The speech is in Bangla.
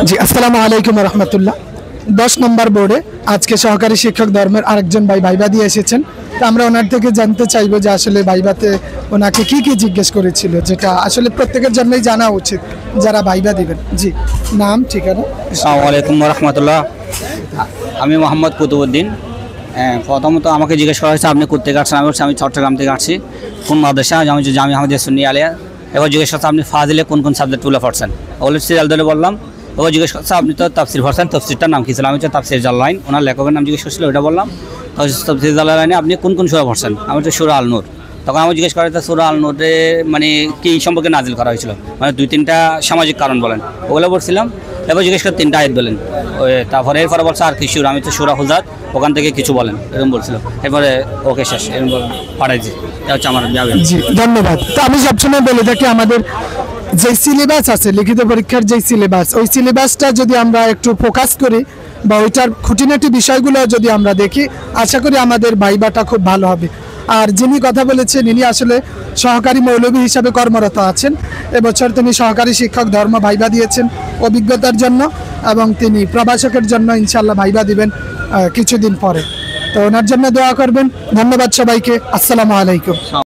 জি, আসসালামু আলাইকুম রহমতুল্লাহ। 10 নম্বর বোর্ডে আজকে সহকারী শিক্ষক ধর্মের আরেকজন ভাই ভাইবা দিয়ে এসেছেন। তো আমরা ওনার থেকে জানতে চাইবো যে আসলে ভাইবাতে ওনাকে কি কি জিজ্ঞেস করেছিল, যেটা আসলে প্রত্যেকের জন্যই জানা উচিত যারা ভাইবা দিবেন। জি, নাম, ঠিকানা। আসসালামু আলাইকুম রহমতুল্লাহ। আমি মোহাম্মদ কুতুবুদ্দিন। প্রথমত আমাকে জিজ্ঞেস করা হয়েছে আপনি কোথেকে আসছেন। আমি বলছি আমি চট্টগ্রাম থেকে আসছি। কোন মাদ্রাসা? আমি হচ্ছে জামি আহমদিয়া সুন্নিয়া আলিয়া। এবার জিজ্ঞেস করছে আপনি ফাজিলে কোন কোন সাবজেক্টগুলো পড়ছেন। ওগুলো সিরিয়াল ধরে বললাম। এবার জিজ্ঞেস করছে আপনি তো তাফসির পড়ছেন, তাফসিরটার নাম কী ছিল? আমি হচ্ছে তাফসির জালালাইন, ওনার লেখকের নাম জিজ্ঞেস করছিল, ওইটা বললাম। তাফসির জালালাইনে আপনি কোন কোন সূরা পড়ছেন? আমি হচ্ছে সূরা আল নূর। তখন আমি জিজ্ঞেস করা সূরা আল নূরে মানে কী সম্পর্কে নাজিল করা হয়েছিল, মানে 2-3টা সামাজিক কারণ বলেন, ওগুলো পড়ছিলাম। এবার জিজ্ঞেস করে 3টা আয়াত বলেন। তারপরে এরপরে বলছে আর কি সূরা, আমি তো সূরা হুজাত, ওখান থেকে কিছু বলেন, এরকম বলছিল। এরপরে ওকে শেষ, এরকম পাঠাইছি। এটা হচ্ছে আমার যাবে। জি, ধন্যবাদ। তো আমি সবসময় বলে থাকি আমাদের যে সিলেবাস আছে, লিখিত পরীক্ষার যে সিলেবাস, ওই সিলেবাসটা যদি আমরা একটু ফোকাস করি বা ওইটার খুঁটিনাটি বিষয়গুলো যদি আমরা দেখি, আশা করি আমাদের ভাইবাটা খুব ভালো হবে। আর যিনি কথা বলেছেন ইনি আসলে সহকারী মৌলভী হিসাবে কর্মরত আছেন। এবছর তিনি সহকারী শিক্ষক ধর্ম ভাইবা দিয়েছেন অভিজ্ঞতার জন্য, এবং তিনি প্রভাষকের জন্য ইনশাল্লাহ ভাইবা দিবেন কিছুদিন পরে। তো ওনার জন্য দোয়া করবেন। ধন্যবাদ সবাইকে। আসসালামু আলাইকুম।